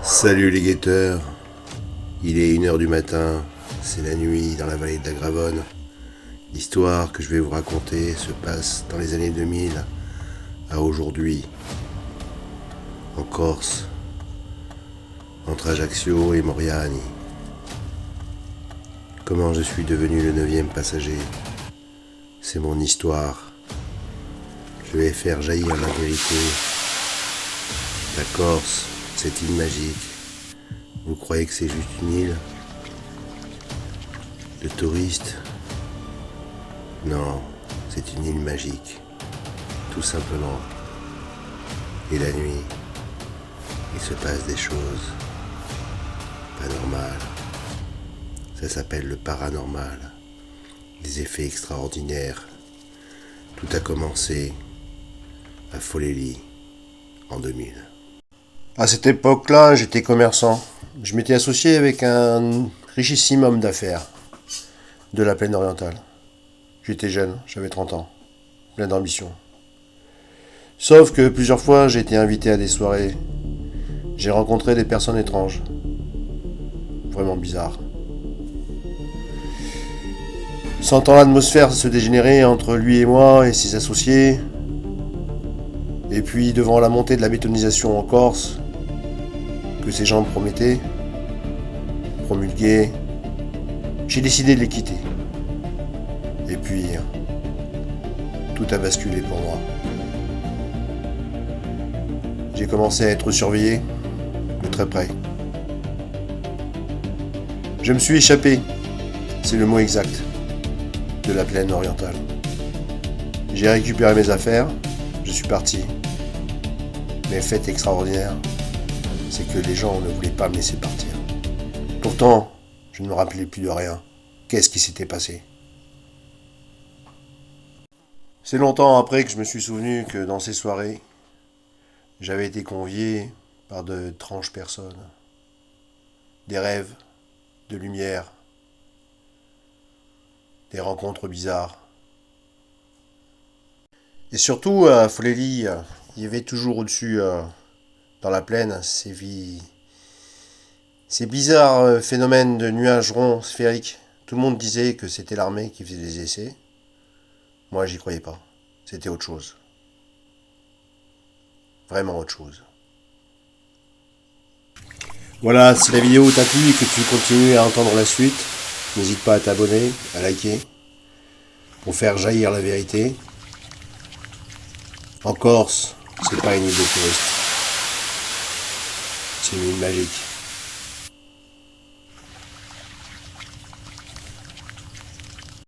Salut les guetteurs, il est 1h du matin, c'est la nuit dans la vallée de la Gravonne. L'histoire que je vais vous raconter se passe dans les années 2000 à aujourd'hui, en Corse, entre Ajaccio et Moriani. Comment je suis devenu le 9e passager, c'est mon histoire. Je vais faire jaillir la vérité. La Corse, cette île magique. Vous croyez que c'est juste une île de touristes? Non, c'est une île magique, tout simplement. Et la nuit, il se passe des choses pas normales. Ça s'appelle le paranormal, des effets extraordinaires. Tout a commencé à Folélie en 2000. À cette époque-là, j'étais commerçant. Je m'étais associé avec un richissime homme d'affaires de la plaine orientale. J'étais jeune, j'avais 30 ans, plein d'ambition. Sauf que plusieurs fois, j'ai été invité à des soirées. J'ai rencontré des personnes étranges. Vraiment bizarres. Sentant l'atmosphère se dégénérer entre lui et moi et ses associés, et puis devant la montée de la bétonisation en Corse, que ces gens me promettaient, promulguaient, j'ai décidé de les quitter. Et puis, tout a basculé pour moi. J'ai commencé à être surveillé de très près. Je me suis échappé, c'est le mot exact, de la plaine orientale. J'ai récupéré mes affaires, je suis parti. Mais fait extraordinaire, c'est que les gens ne voulaient pas me laisser partir. Pourtant, je ne me rappelais plus de rien. Qu'est-ce qui s'était passé? C'est longtemps après que je me suis souvenu que dans ces soirées, j'avais été convié par d'étranges personnes. Des rêves, de lumière, des rencontres bizarres. Et surtout, à Folélie, il y avait toujours au-dessus, dans la plaine, ces bizarres phénomènes de nuages ronds, sphériques. Tout le monde disait que c'était l'armée qui faisait des essais. Moi, j'y croyais pas. C'était autre chose. Vraiment autre chose. Voilà, si la vidéo t'a plu et que tu continues à entendre la suite, n'hésite pas à t'abonner, à liker, pour faire jaillir la vérité. En Corse, c'est pas une île de touristes. C'est une île magique.